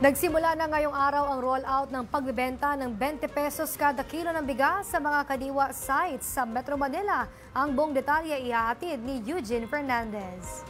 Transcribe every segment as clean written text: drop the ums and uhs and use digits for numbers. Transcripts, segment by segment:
Nagsimula na ngayong araw ang rollout ng pagbebenta ng 20 pesos kada kilo ng bigas sa mga kadiwa sites sa Metro Manila. Ang buong detalye ihahatid ni Eugene Fernandez.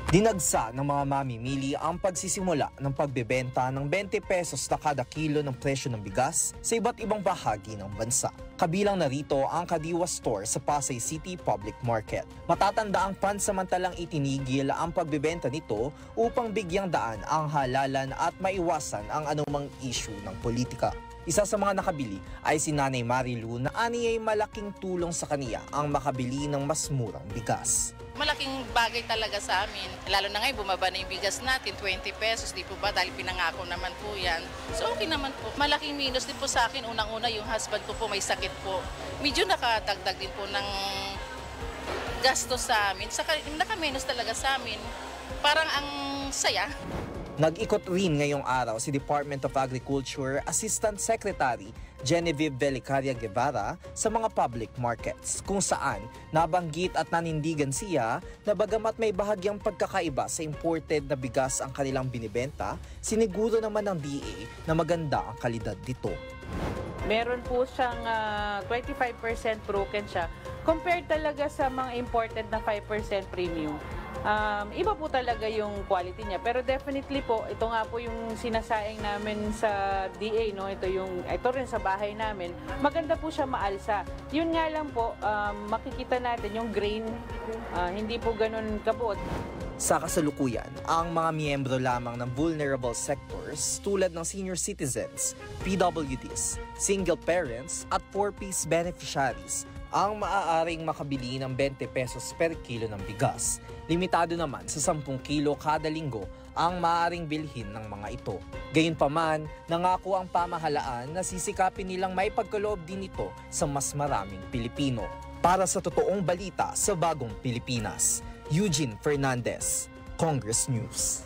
Dinagsa ng mga mamimili ang pagsisimula ng pagbebenta ng 20 pesos na kada kilo ng presyo ng bigas sa iba't ibang bahagi ng bansa. Kabilang narito ang Kadiwa Store sa Pasay City Public Market. Matatanda ang pansamantalang itinigil ang pagbebenta nito upang bigyang daan ang halalan at maiwasan ang anumang issue ng politika. Isa sa mga nakabili ay si Nanay Marilu na aniyay malaking tulong sa kaniya ang makabili ng mas murang bigas. Malaking bagay talaga sa amin. Lalo na ngayon, bumaba na yung bigas natin, 20 pesos, di po ba? Dahil pinangako naman po yan. So okay naman po. Malaking minus din po sa akin. Unang-una, yung husband ko po may sakit po. Medyo nakadagdag din po ng gasto sa amin. Saka naka-minus talaga sa amin. Parang ang saya. Nag-ikot rin ngayong araw si Department of Agriculture Assistant Secretary Genevieve Belicaria Guevara sa mga public markets kung saan nabanggit at nanindigan siya na bagamat may bahagyang pagkakaiba sa imported na bigas ang kanilang binibenta, siniguro naman ng DA na maganda ang kalidad dito. Meron po siyang 25% broken siya compared talaga sa mga imported na 5% premium. Iba po talaga yung quality niya, pero definitely po ito nga po yung sinasaing namin sa DA, no? Ito rin sa bahay namin, maganda po siya maalsa. Yun nga lang po, makikita natin yung grain, hindi po ganun kabuot. Sa kasalukuyan, ang mga miyembro lamang ng vulnerable sectors tulad ng senior citizens, PWDs, single parents at 4-piece beneficiaries ang maaaring makabili ng 20 pesos per kilo ng bigas. Limitado naman sa 10 kilo kada linggo ang maaaring bilhin ng mga ito. Gayunpaman, nangako ang pamahalaan na sisikapin nilang may pagkaloob din ito sa mas maraming Pilipino. Para sa totoong balita sa Bagong Pilipinas, Eugene Fernandez, Congress News.